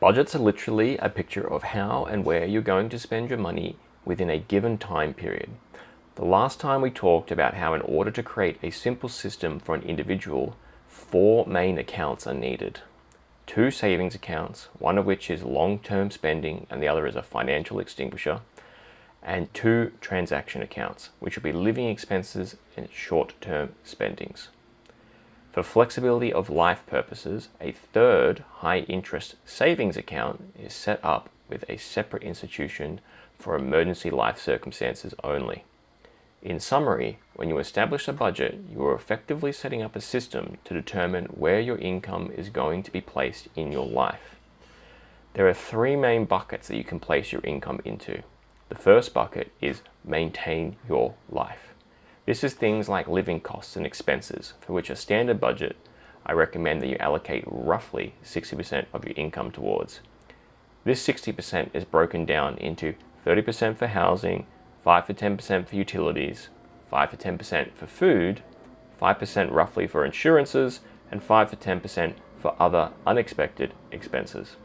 Budgets are literally a picture of how and where you're going to spend your money within a given time period. The last time we talked about how in order to create a simple system for an individual, 4 main accounts are needed. 2 savings accounts, one of which is long-term spending and the other is a financial extinguisher, and 2 transaction accounts, which will be living expenses and short-term spendings. For flexibility of life purposes, a 3rd high-interest savings account is set up with a separate institution for emergency life circumstances only. In summary, when you establish a budget, you are effectively setting up a system to determine where your income is going to be placed in your life. There are 3 main buckets that you can place your income into. The first bucket is maintain your life. This is things like living costs and expenses, for which a standard budget, I recommend that you allocate roughly 60% of your income towards. This 60% is broken down into 30% for housing, 5 to 10% for utilities, 5 to 10% for food, 5% roughly for insurances, and 5 to 10% for other unexpected expenses.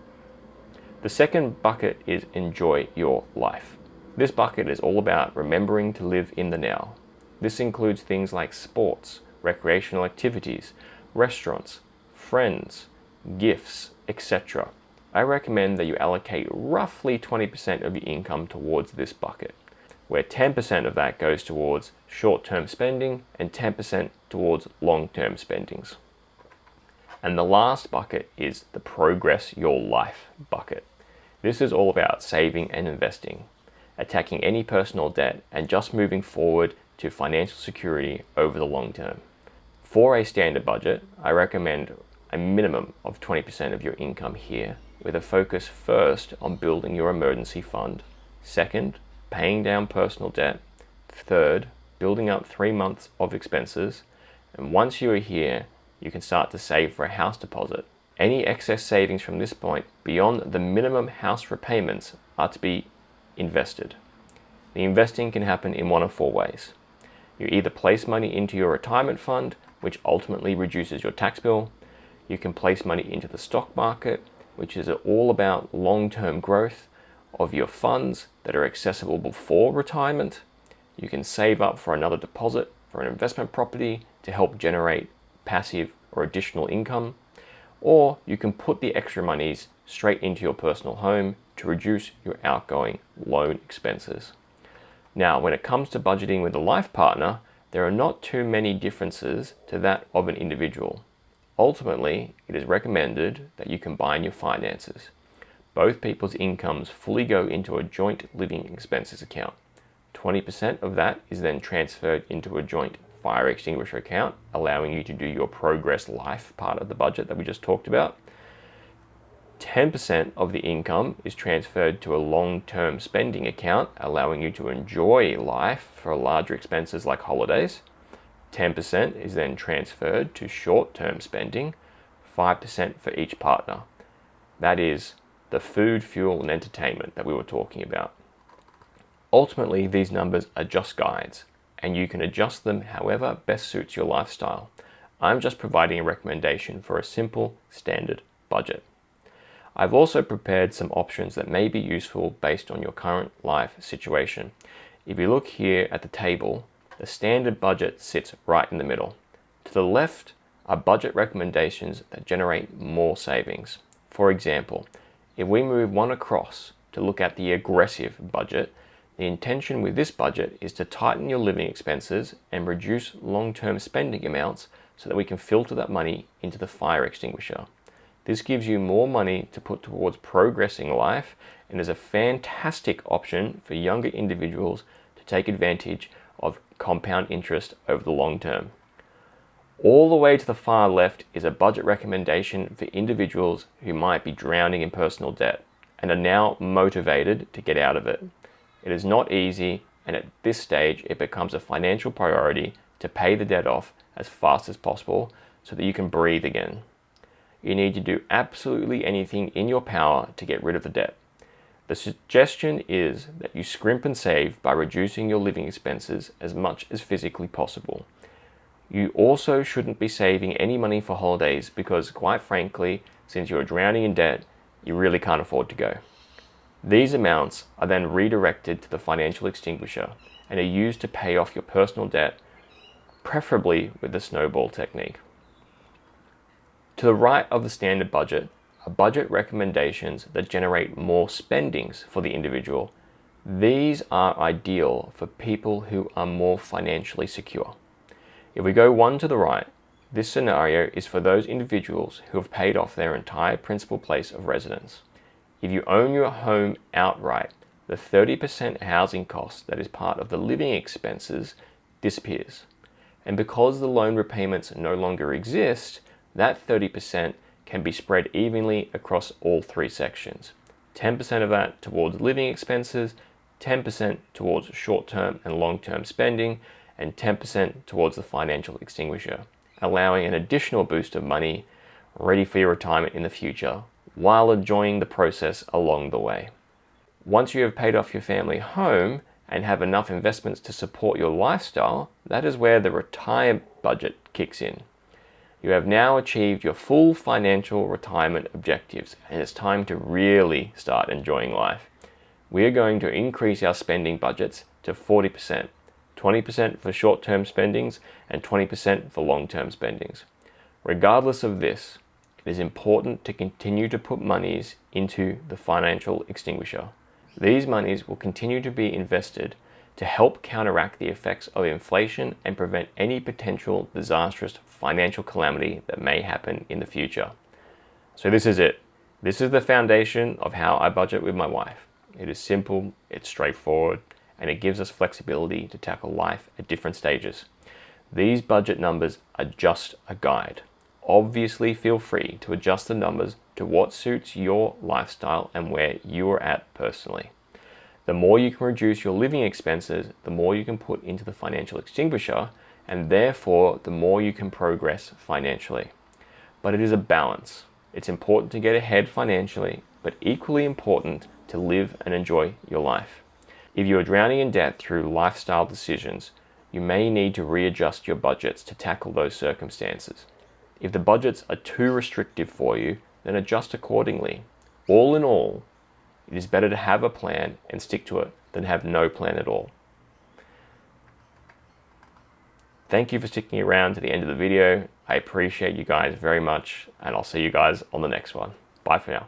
The second bucket is enjoy your life. This bucket is all about remembering to live in the now. This includes things like sports, recreational activities, restaurants, friends, gifts, etc. I recommend that you allocate roughly 20% of your income towards this bucket, where 10% of that goes towards short-term spending and 10% towards long-term spendings. And the last bucket is the progress your life bucket. This is all about saving and investing, attacking any personal debt, and just moving forward to financial security over the long term. For a standard budget, I recommend a minimum of 20% of your income here, with a focus first on building your emergency fund, second, paying down personal debt, third, building up 3 months of expenses, and once you are here, you can start to save for a house deposit. Any excess savings from this point beyond the minimum house repayments are to be invested. The investing can happen in one of 4 ways. You either place money into your retirement fund, which ultimately reduces your tax bill. You can place money into the stock market, which is all about long-term growth of your funds that are accessible before retirement. You can save up for another deposit for an investment property to help generate passive or additional income. Or you can put the extra monies straight into your personal home to reduce your outgoing loan expenses. Now, when it comes to budgeting with a life partner, there are not too many differences to that of an individual. Ultimately, it is recommended that you combine your finances. Both people's incomes fully go into a joint living expenses account. 20% of that is then transferred into a joint fire extinguisher account, allowing you to do your progress life part of the budget that we just talked about. 10% of the income is transferred to a long-term spending account, allowing you to enjoy life for larger expenses like holidays. 10% is then transferred to short-term spending, 5% for each partner. That is the food, fuel, and entertainment that we were talking about. Ultimately, these numbers are just guides, and you can adjust them however best suits your lifestyle. I'm just providing a recommendation for a simple, standard budget. I've also prepared some options that may be useful based on your current life situation. If you look here at the table, the standard budget sits right in the middle. To the left are budget recommendations that generate more savings. For example, if we move one across to look at the aggressive budget, the intention with this budget is to tighten your living expenses and reduce long-term spending amounts so that we can filter that money into the fire extinguisher. This gives you more money to put towards progressing life and is a fantastic option for younger individuals to take advantage of compound interest over the long term. All the way to the far left is a budget recommendation for individuals who might be drowning in personal debt and are now motivated to get out of it. It is not easy, and at this stage it becomes a financial priority to pay the debt off as fast as possible so that you can breathe again. You need to do absolutely anything in your power to get rid of the debt. The suggestion is that you scrimp and save by reducing your living expenses as much as physically possible. You also shouldn't be saving any money for holidays because, quite frankly, since you're drowning in debt, you really can't afford to go. These amounts are then redirected to the financial extinguisher and are used to pay off your personal debt, preferably with the snowball technique. To the right of the standard budget are budget recommendations that generate more spendings for the individual. These are ideal for people who are more financially secure. If we go one to the right, this scenario is for those individuals who have paid off their entire principal place of residence. If you own your home outright, the 30% housing cost that is part of the living expenses disappears. And because the loan repayments no longer exist, that 30% can be spread evenly across all three sections. 10% of that towards living expenses, 10% towards short-term and long-term spending, and 10% towards the financial extinguisher, allowing an additional boost of money ready for your retirement in the future while enjoying the process along the way. Once you have paid off your family home and have enough investments to support your lifestyle, that is where the retire budget kicks in. You have now achieved your full financial retirement objectives, and it's time to really start enjoying life. We are going to increase our spending budgets to 40%, 20% for short-term spendings and 20% for long-term spendings. Regardless of this, it is important to continue to put monies into the financial extinguisher. These monies will continue to be invested to help counteract the effects of inflation and prevent any potential disastrous financial calamity that may happen in the future. So this is it. This is the foundation of how I budget with my wife. It is simple, it's straightforward, and it gives us flexibility to tackle life at different stages. These budget numbers are just a guide. Obviously, feel free to adjust the numbers to what suits your lifestyle and where you are at personally. The more you can reduce your living expenses, the more you can put into the financial extinguisher, and therefore the more you can progress financially. But it is a balance. It's important to get ahead financially, but equally important to live and enjoy your life. If you are drowning in debt through lifestyle decisions, you may need to readjust your budgets to tackle those circumstances. If the budgets are too restrictive for you, then adjust accordingly. All in all, it is better to have a plan and stick to it than have no plan at all. Thank you for sticking around to the end of the video. I appreciate you guys very much, and I'll see you guys on the next one. Bye for now.